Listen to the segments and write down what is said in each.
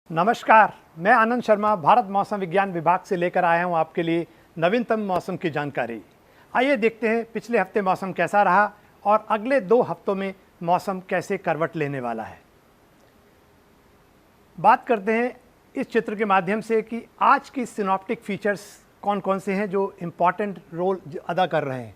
नमस्कार, मैं आनंद शर्मा भारत मौसम विज्ञान विभाग से लेकर आया हूं आपके लिए नवीनतम मौसम की जानकारी। आइए देखते हैं पिछले हफ्ते मौसम कैसा रहा और अगले 2 हफ्तों में मौसम कैसे करवट लेने वाला है। बात करते हैं इस चित्र के माध्यम से कि आज की सिनॉप्टिक फीचर्स कौन कौन से हैं जो इम्पॉर्टेंट रोल अदा कर रहे हैं।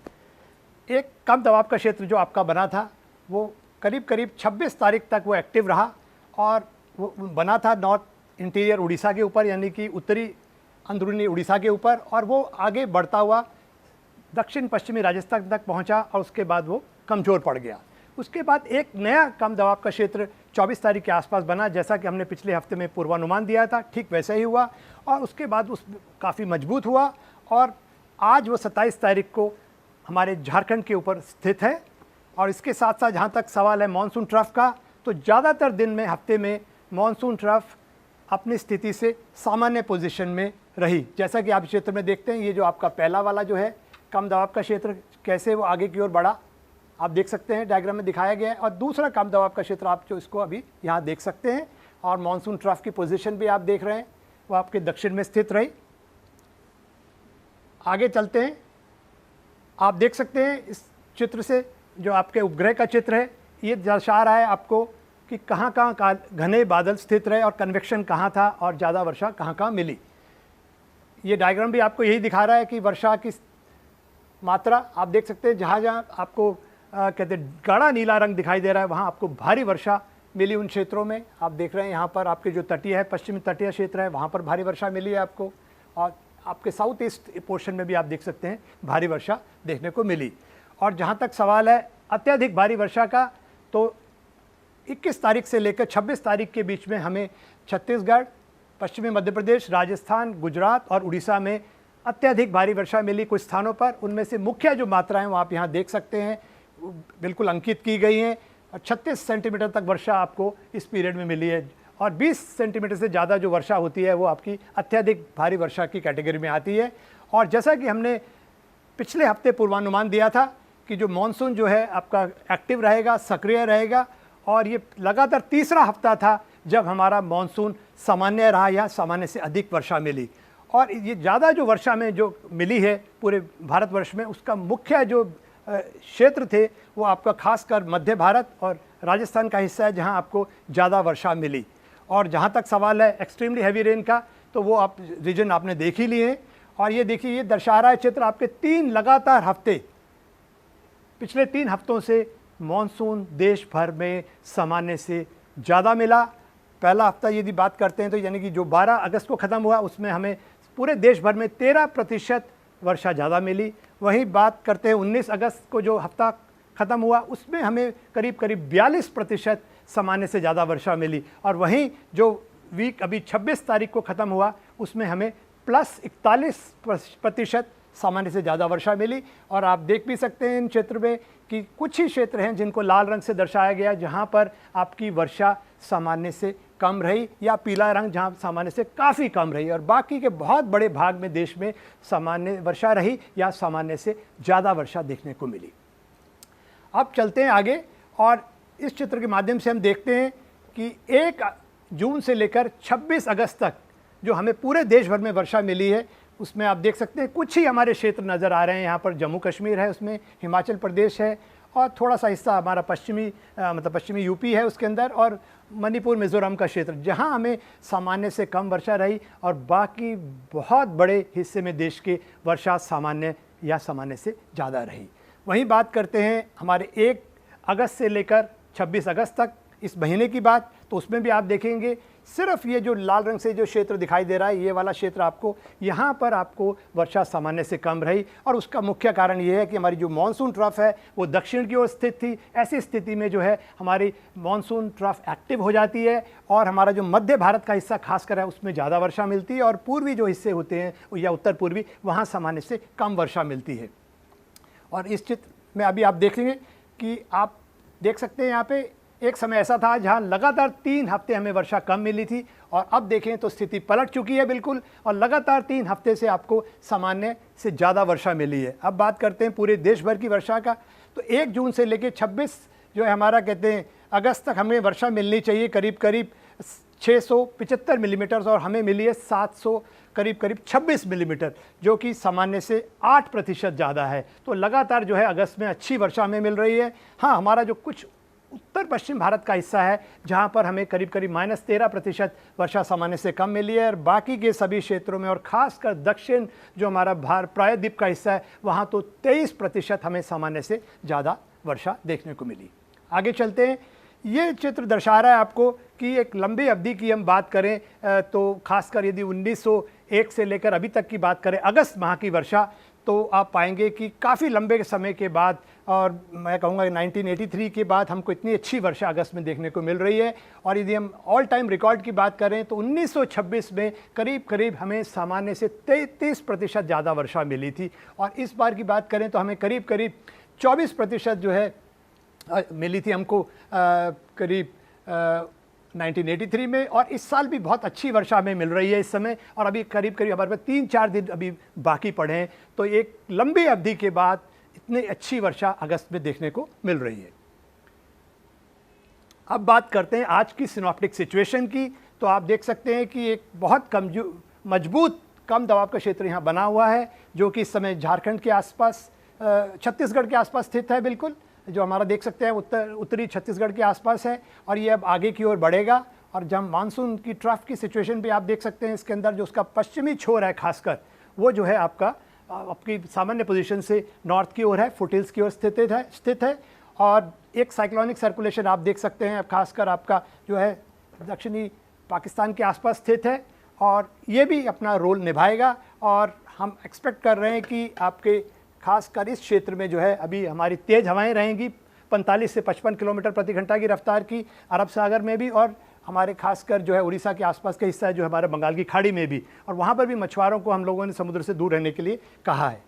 एक कम दबाव का क्षेत्र जो आपका बना था वो करीब करीब 26 तारीख तक वो एक्टिव रहा और वो बना था नॉर्थ इंटीरियर उड़ीसा के ऊपर, यानी कि उत्तरी अंदरूनी उड़ीसा के ऊपर, और वो आगे बढ़ता हुआ दक्षिण पश्चिमी राजस्थान तक पहुंचा और उसके बाद वो कमज़ोर पड़ गया। उसके बाद एक नया कम दबाव का क्षेत्र 24 तारीख के आसपास बना, जैसा कि हमने पिछले हफ्ते में पूर्वानुमान दिया था, ठीक वैसा ही हुआ और उसके बाद उस काफ़ी मजबूत हुआ और आज वो 27 तारीख को हमारे झारखंड के ऊपर स्थित है। और इसके साथ साथ जहाँ तक सवाल है मानसून ट्रफ का, तो ज़्यादातर दिन में हफ्ते में मानसून ट्रफ अपनी स्थिति से सामान्य पोजीशन में रही। जैसा कि आप क्षेत्र में देखते हैं, ये जो आपका पहला वाला जो है कम दबाव का क्षेत्र कैसे वो आगे की ओर बढ़ा, आप देख सकते हैं डायग्राम में दिखाया गया है। और दूसरा कम दबाव का क्षेत्र आप जो इसको अभी यहाँ देख सकते हैं और मानसून ट्रफ की पोजीशन भी आप देख रहे हैं, वो आपके दक्षिण में स्थित रही। आगे चलते हैं, आप देख सकते हैं इस चित्र से जो आपके उपग्रह का चित्र है, ये दर्शा रहा है आपको कि कहाँ कहाँ घने बादल स्थित रहे और कन्वेक्शन कहाँ था और ज़्यादा वर्षा कहाँ कहाँ मिली। ये डायग्राम भी आपको यही दिखा रहा है कि वर्षा की मात्रा आप देख सकते हैं, जहाँ जहाँ आपको कहते हैं गाढ़ा नीला रंग दिखाई दे रहा है, वहाँ आपको भारी वर्षा मिली उन क्षेत्रों में। आप देख रहे हैं यहाँ पर आपके जो तटीय है, पश्चिमी तटीय क्षेत्र है, वहाँ पर भारी वर्षा मिली है आपको, और आपके साउथ ईस्ट पोर्शन में भी आप देख सकते हैं भारी वर्षा देखने को मिली। और जहाँ तक सवाल है अत्यधिक भारी वर्षा का, तो 21 तारीख से लेकर 26 तारीख के बीच में हमें छत्तीसगढ़, पश्चिमी मध्य प्रदेश, राजस्थान, गुजरात और उड़ीसा में अत्यधिक भारी वर्षा मिली कुछ स्थानों पर। उनमें से मुख्य जो मात्राएं वो आप यहाँ देख सकते हैं, बिल्कुल अंकित की गई हैं। और 36 सेंटीमीटर तक वर्षा आपको इस पीरियड में मिली है और 20 सेंटीमीटर से ज़्यादा जो वर्षा होती है वो आपकी अत्यधिक भारी वर्षा की कैटेगरी में आती है। और जैसा कि हमने पिछले हफ्ते पूर्वानुमान दिया था कि जो मानसून जो है आपका एक्टिव रहेगा, सक्रिय रहेगा, और ये लगातार तीसरा हफ्ता था जब हमारा मानसून सामान्य रहा या सामान्य से अधिक वर्षा मिली। और ये ज़्यादा जो वर्षा में जो मिली है पूरे भारतवर्ष में, उसका मुख्य जो क्षेत्र थे वो आपका खासकर मध्य भारत और राजस्थान का हिस्सा है, जहां आपको ज़्यादा वर्षा मिली। और जहां तक सवाल है एक्सट्रीमली हैवी रेन का, तो वो आप रीजन आपने देख ही लिए हैं। और ये देखिए, ये दर्शा रहा है चित्र आपके 3 लगातार हफ्ते, पिछले 3 हफ्तों से मानसून देश भर में सामान्य से ज़्यादा मिला। पहला हफ्ता यदि बात करते हैं तो यानी कि जो 12 अगस्त को ख़त्म हुआ, उसमें हमें पूरे देश भर में 13% वर्षा ज़्यादा मिली। वहीं बात करते हैं 19 अगस्त को जो हफ्ता ख़त्म हुआ, उसमें हमें करीब करीब 42% सामान्य से ज़्यादा वर्षा मिली। और वहीं जो वीक अभी 26 तारीख को ख़त्म हुआ, उसमें हमें प्लस 41% सामान्य से ज़्यादा वर्षा मिली। और आप देख भी सकते हैं इन क्षेत्र में कि कुछ ही क्षेत्र हैं जिनको लाल रंग से दर्शाया गया, जहां पर आपकी वर्षा सामान्य से कम रही, या पीला रंग जहां सामान्य से काफ़ी कम रही, और बाकी के बहुत बड़े भाग में देश में सामान्य वर्षा रही या सामान्य से ज़्यादा वर्षा देखने को मिली। अब चलते हैं आगे और इस चित्र के माध्यम से हम देखते हैं कि 1 जून से लेकर 26 अगस्त तक जो हमें पूरे देश भर में वर्षा मिली है, उसमें आप देख सकते हैं कुछ ही हमारे क्षेत्र नज़र आ रहे हैं। यहाँ पर जम्मू कश्मीर है, उसमें हिमाचल प्रदेश है, और थोड़ा सा हिस्सा हमारा पश्चिमी यूपी है उसके अंदर, और मणिपुर मिज़ोरम का क्षेत्र, जहाँ हमें सामान्य से कम वर्षा रही, और बाकी बहुत बड़े हिस्से में देश की वर्षा सामान्य या सामान्य से ज़्यादा रही। वहीं बात करते हैं हमारे 1 अगस्त से लेकर 26 अगस्त तक इस महीने की बात, तो उसमें भी आप देखेंगे सिर्फ ये जो लाल रंग से जो क्षेत्र दिखाई दे रहा है, ये वाला क्षेत्र आपको यहाँ पर आपको वर्षा सामान्य से कम रही। और उसका मुख्य कारण ये है कि हमारी जो मानसून ट्रफ है वो दक्षिण की ओर स्थित थी। ऐसी स्थिति में जो है हमारी मानसून ट्रफ एक्टिव हो जाती है और हमारा जो मध्य भारत का हिस्सा खासकर है उसमें ज़्यादा वर्षा मिलती है, और पूर्वी जो हिस्से होते हैं या उत्तर पूर्वी, वहाँ सामान्य से कम वर्षा मिलती है। और इस चित्र में अभी आप देखेंगे कि आप देख सकते हैं यहाँ पे एक समय ऐसा था जहां लगातार 3 हफ्ते हमें वर्षा कम मिली थी, और अब देखें तो स्थिति पलट चुकी है बिल्कुल, और लगातार 3 हफ्ते से आपको सामान्य से ज़्यादा वर्षा मिली है। अब बात करते हैं पूरे देश भर की वर्षा का, तो 1 जून से लेकर 26 जो है हमारा कहते हैं अगस्त तक हमें वर्षा मिलनी चाहिए करीब करीब 675 मिलीमीटर और हमें मिली है 700 करीब 26 मिलीमीटर, जो कि सामान्य से 8% ज़्यादा है। तो लगातार जो है अगस्त में अच्छी वर्षा हमें मिल रही है। हाँ, हमारा जो कुछ उत्तर पश्चिम भारत का हिस्सा है जहाँ पर हमें करीब -13% वर्षा सामान्य से कम मिली है, और बाकी के सभी क्षेत्रों में और ख़ासकर दक्षिण जो हमारा प्रायद्वीप का हिस्सा है वहाँ तो 23% हमें सामान्य से ज़्यादा वर्षा देखने को मिली। आगे चलते हैं। ये चित्र दर्शा रहा है आपको कि एक लंबी अवधि की हम बात करें तो खासकर यदि 1901 से लेकर अभी तक की बात करें अगस्त माह की वर्षा, तो आप पाएंगे कि काफ़ी लंबे समय के बाद, और मैं कहूँगा 1983 के बाद हमको इतनी अच्छी वर्षा अगस्त में देखने को मिल रही है। और यदि हम ऑल टाइम रिकॉर्ड की बात करें तो 1926 में करीब हमें सामान्य से 33% ज़्यादा वर्षा मिली थी, और इस बार की बात करें तो हमें करीब 24% जो है मिली थी हमको करीब 1983 में। और इस साल भी बहुत अच्छी वर्षा हमें मिल रही है इस समय, और अभी करीब हमारे पास 3-4 दिन अभी बाकी पड़े हैं। तो एक लंबी अवधि के बाद इतनी अच्छी वर्षा अगस्त में देखने को मिल रही है। अब बात करते हैं आज की सिनॉप्टिक सिचुएशन की। तो आप देख सकते हैं कि एक बहुत मजबूत कम दबाव का क्षेत्र यहाँ बना हुआ है, जो कि इस समय झारखंड के आसपास, छत्तीसगढ़ के आसपास स्थित है, बिल्कुल जो हमारा देख सकते हैं उत्तरी छत्तीसगढ़ के आसपास है। और ये अब आगे की ओर बढ़ेगा, और जब मानसून की ट्रफ की सिचुएशन भी आप देख सकते हैं, इसके अंदर जो उसका पश्चिमी छोर है खासकर वो जो है आपकी सामान्य पोजीशन से नॉर्थ की ओर है, फुटहिल्स की ओर स्थित है। और एक साइक्लोनिक सर्कुलेशन आप देख सकते हैं खासकर आपका जो है दक्षिणी पाकिस्तान के आसपास स्थित है, और ये भी अपना रोल निभाएगा। और हम एक्सपेक्ट कर रहे हैं कि आपके खासकर इस क्षेत्र में जो है अभी हमारी तेज़ हवाएं रहेंगी 45 से 55 किलोमीटर प्रति घंटा की रफ्तार की अरब सागर में भी, और हमारे खासकर जो है उड़ीसा के आसपास का हिस्सा है जो हमारे बंगाल की खाड़ी में भी, और वहाँ पर भी मछुआरों को हम लोगों ने समुद्र से दूर रहने के लिए कहा है।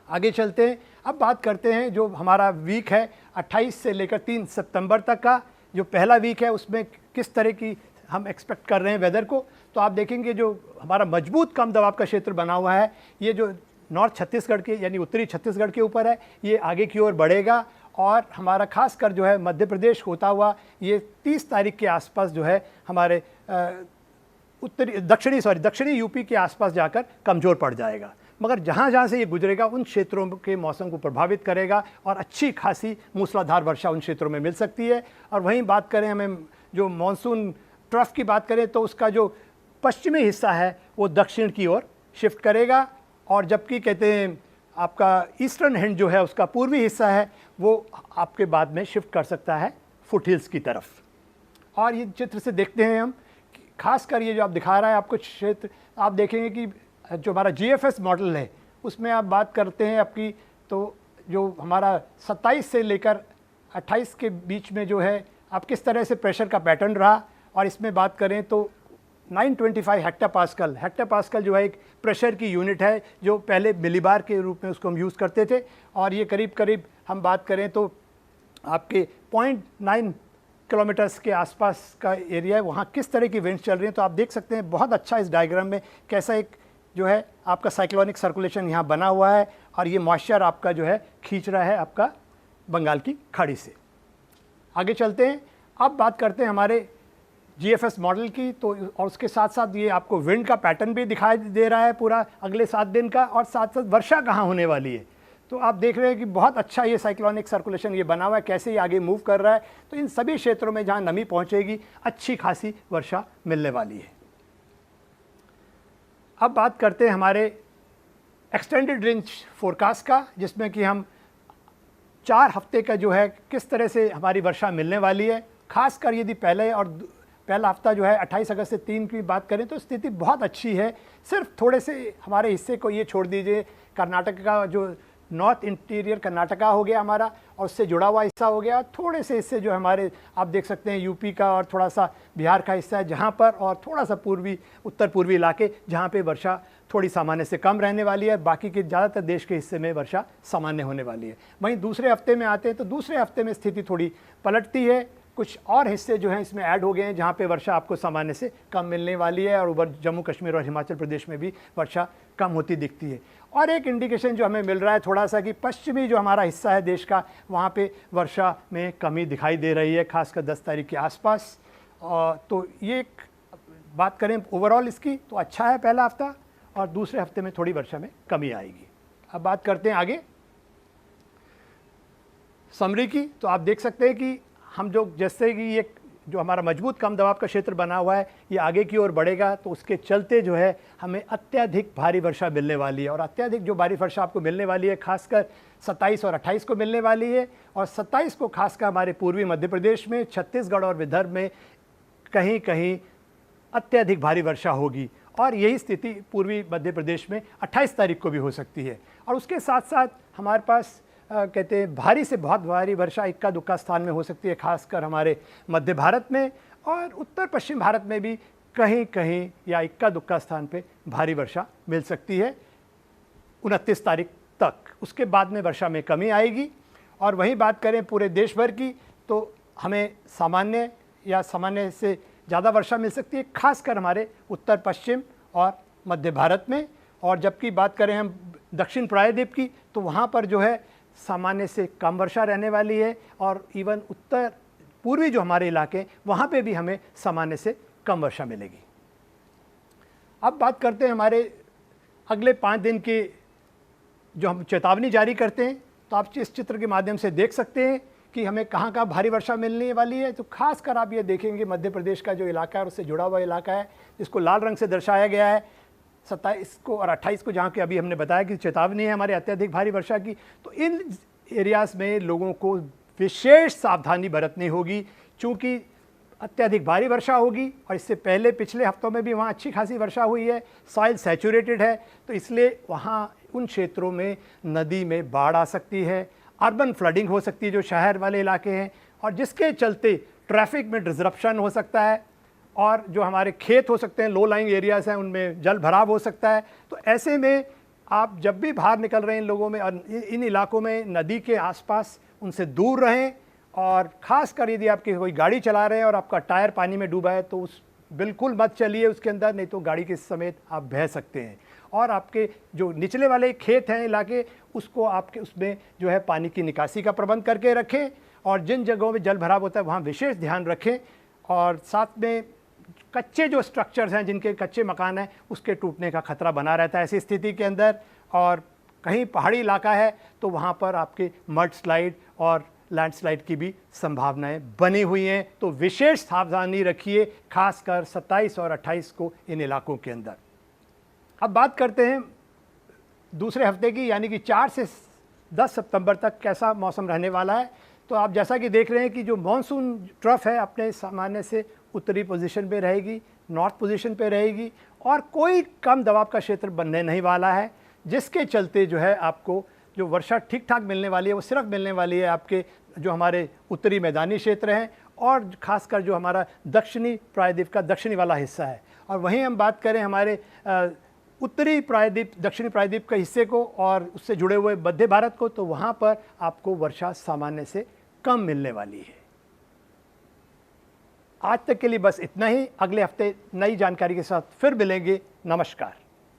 आगे चलते हैं। अब बात करते हैं जो हमारा वीक है 28 से लेकर 3 सितंबर तक का, जो पहला वीक है उसमें किस तरह की हम एक्सपेक्ट कर रहे हैं वेदर को। तो आप देखेंगे जो हमारा मजबूत कम दबाव का क्षेत्र बना हुआ है, ये जो नॉर्थ छत्तीसगढ़ के यानी उत्तरी छत्तीसगढ़ के ऊपर है, ये आगे की ओर बढ़ेगा, और हमारा खासकर जो है मध्य प्रदेश होता हुआ ये 30 तारीख के आसपास जो है हमारे दक्षिणी यूपी के आसपास जाकर कमज़ोर पड़ जाएगा। मगर जहाँ से ये गुजरेगा उन क्षेत्रों के मौसम को प्रभावित करेगा, और अच्छी खासी मूसलाधार वर्षा उन क्षेत्रों में मिल सकती है। और वहीं बात करें हमें जो मॉनसून ट्रफ की बात करें तो उसका जो पश्चिमी हिस्सा है वो दक्षिण की ओर शिफ्ट करेगा, और जबकि कहते हैं आपका ईस्टर्न हैंड जो है उसका पूर्वी हिस्सा है वो आपके बाद में शिफ्ट कर सकता है फुटहिल्स की तरफ। और ये चित्र से देखते हैं हम, खासकर ये जो आप दिखा रहा है आपको क्षेत्र, आप देखेंगे कि जो हमारा GFS मॉडल है उसमें आप बात करते हैं आपकी, तो जो हमारा 27 से लेकर 28 के बीच में जो है आप किस तरह से प्रेशर का पैटर्न रहा। और इसमें बात करें तो 925 हेक्टापास्कल जो है एक प्रेशर की यूनिट है, जो पहले मिलीबार के रूप में उसको हम यूज़ करते थे। और ये करीब हम बात करें तो आपके 0.9 किलोमीटर्स के आसपास का एरिया है, वहाँ किस तरह की विंड्स चल रही हैं। तो आप देख सकते हैं बहुत अच्छा इस डायग्राम में कैसा एक जो है आपका साइक्लोनिक सर्कुलेशन यहाँ बना हुआ है, और ये मॉइस्चर आपका जो है खींच रहा है आपका बंगाल की खाड़ी से। आगे चलते हैं। अब बात करते हैं हमारे GFS मॉडल की, तो और उसके साथ साथ ये आपको विंड का पैटर्न भी दिखाई दे रहा है पूरा अगले 7 दिन का, और साथ साथ वर्षा कहाँ होने वाली है। तो आप देख रहे हैं कि बहुत अच्छा ये साइक्लोनिक सर्कुलेशन ये बना हुआ है, कैसे ये आगे मूव कर रहा है। तो इन सभी क्षेत्रों में जहाँ नमी पहुँचेगी अच्छी खासी वर्षा मिलने वाली है। अब बात करते हैं हमारे एक्सटेंडेड रेंज फोरकास्ट का, जिसमें कि हम 4 हफ्ते का जो है किस तरह से हमारी वर्षा मिलने वाली है। खासकर यदि पहला हफ्ता जो है 28 अगस्त से 3 की बात करें तो स्थिति बहुत अच्छी है। सिर्फ थोड़े से हमारे हिस्से को ये छोड़ दीजिए, कर्नाटक का जो नॉर्थ इंटीरियर कर्नाटका हो गया हमारा, और उससे जुड़ा हुआ हिस्सा हो गया, थोड़े से हिस्से जो हमारे आप देख सकते हैं यूपी का और थोड़ा सा बिहार का हिस्सा है जहाँ पर, और थोड़ा सा उत्तर पूर्वी इलाके जहाँ पे वर्षा थोड़ी सामान्य से कम रहने वाली है। बाकी के ज़्यादातर देश के हिस्से में वर्षा सामान्य होने वाली है। वहीं दूसरे हफ्ते में आते हैं तो दूसरे हफ्ते में स्थिति थोड़ी पलटती है, कुछ और हिस्से जो हैं इसमें ऐड हो गए हैं जहाँ पे वर्षा आपको सामान्य से कम मिलने वाली है, और उधर जम्मू कश्मीर और हिमाचल प्रदेश में भी वर्षा कम होती दिखती है। और एक इंडिकेशन जो हमें मिल रहा है थोड़ा सा कि पश्चिमी जो हमारा हिस्सा है देश का, वहाँ पे वर्षा में कमी दिखाई दे रही है, खासकर 10 तारीख के आसपास। तो ये एक बात करें ओवरऑल इसकी तो अच्छा है पहला हफ्ता, और दूसरे हफ्ते में थोड़ी वर्षा में कमी आएगी। अब बात करते हैं आगे समरी की। तो आप देख सकते हैं कि हम जो जैसे कि ये जो हमारा मजबूत कम दबाव का क्षेत्र बना हुआ है ये आगे की ओर बढ़ेगा, तो उसके चलते जो है हमें अत्यधिक भारी वर्षा मिलने वाली है। और अत्यधिक जो भारी वर्षा आपको मिलने वाली है खासकर 27 और 28 को मिलने वाली है। और 27 को खासकर हमारे पूर्वी मध्य प्रदेश में, छत्तीसगढ़ और विदर्भ में कहीं कहीं अत्यधिक भारी वर्षा होगी। और यही स्थिति पूर्वी मध्य प्रदेश में 28 तारीख को भी हो सकती है। और उसके साथ साथ हमारे पास कहते हैं भारी से बहुत भारी वर्षा इक्का दुक्का स्थान में हो सकती है, खासकर हमारे मध्य भारत में, और उत्तर पश्चिम भारत में भी कहीं कहीं या इक्का दुक्का स्थान पे भारी वर्षा मिल सकती है 29 तारीख तक। उसके बाद में वर्षा में कमी आएगी। और वहीं बात करें पूरे देश भर की तो हमें सामान्य या सामान्य से ज़्यादा वर्षा मिल सकती है, खासकर हमारे उत्तर पश्चिम और मध्य भारत में। और जबकि बात करें हम दक्षिण प्रायद्वीप की तो वहाँ पर जो है सामान्य से कम वर्षा रहने वाली है। और इवन उत्तर पूर्वी जो हमारे इलाके वहाँ पे भी हमें सामान्य से कम वर्षा मिलेगी। अब बात करते हैं हमारे अगले 5 दिन के जो हम चेतावनी जारी करते हैं। तो आप इस चित्र के माध्यम से देख सकते हैं कि हमें कहाँ कहाँ भारी वर्षा मिलने वाली है। तो खासकर आप ये देखेंगे मध्य प्रदेश का जो इलाका है उससे जुड़ा हुआ इलाका है, जिसको लाल रंग से दर्शाया गया है। 27 को और 28 को जहाँ के अभी हमने बताया कि चेतावनी है हमारे अत्यधिक भारी वर्षा की, तो इन एरियाज़ में लोगों को विशेष सावधानी बरतनी होगी, चूँकि अत्यधिक भारी वर्षा होगी। और इससे पहले पिछले हफ्तों में भी वहाँ अच्छी खासी वर्षा हुई है, सॉइल सैचुरेटेड है, तो इसलिए वहाँ उन क्षेत्रों में नदी में बाढ़ आ सकती है, अर्बन फ्लडिंग हो सकती है जो शहर वाले इलाके हैं, और जिसके चलते ट्रैफिक में डिसरप्शन हो सकता है, और जो हमारे खेत हो सकते हैं, लो लाइंग एरियाज़ हैं, उनमें जल भराव हो सकता है। तो ऐसे में आप जब भी बाहर निकल रहे हैं इन लोगों में और इन इलाकों में नदी के आसपास उनसे दूर रहें। और ख़ासकर यदि आपकी कोई गाड़ी चला रहे हैं और आपका टायर पानी में डूबा है तो उस बिल्कुल मत चलिए उसके अंदर, नहीं तो गाड़ी के समेत आप बह सकते हैं। और आपके जो निचले वाले खेत हैं इलाके, उसको आपके उसमें जो है पानी की निकासी का प्रबंध करके रखें। और जिन जगहों में जल भराव होता है वहाँ विशेष ध्यान रखें। और साथ में कच्चे जो स्ट्रक्चर्स हैं, जिनके कच्चे मकान हैं, उसके टूटने का खतरा बना रहता है ऐसी स्थिति के अंदर। और कहीं पहाड़ी इलाका है तो वहाँ पर आपके मड स्लाइड और लैंडस्लाइड की भी संभावनाएं बनी हुई हैं। तो विशेष सावधानी रखिए, खासकर 27 और 28 को इन इलाकों के अंदर। अब बात करते हैं दूसरे हफ्ते की, यानी कि 4 से 10 सितंबर तक कैसा मौसम रहने वाला है। तो आप जैसा कि देख रहे हैं कि जो मॉनसून ट्रफ है अपने सामान्य से उत्तरी पोजीशन पे रहेगी, नॉर्थ पोजीशन पे रहेगी, और कोई कम दबाव का क्षेत्र बनने नहीं वाला है, जिसके चलते जो है आपको जो वर्षा ठीक ठाक मिलने वाली है वो सिर्फ मिलने वाली है आपके जो हमारे उत्तरी मैदानी क्षेत्र हैं, और ख़ासकर जो हमारा दक्षिणी प्रायद्वीप का दक्षिणी वाला हिस्सा है। और वहीं हम बात करें हमारे उत्तरी प्रायद्वीप, दक्षिणी प्रायद्वीप के हिस्से को और उससे जुड़े हुए मध्य भारत को, तो वहाँ पर आपको वर्षा सामान्य से कम मिलने वाली है। आज तक के लिए बस इतना ही। अगले हफ्ते नई जानकारी के साथ फिर मिलेंगे। नमस्कार।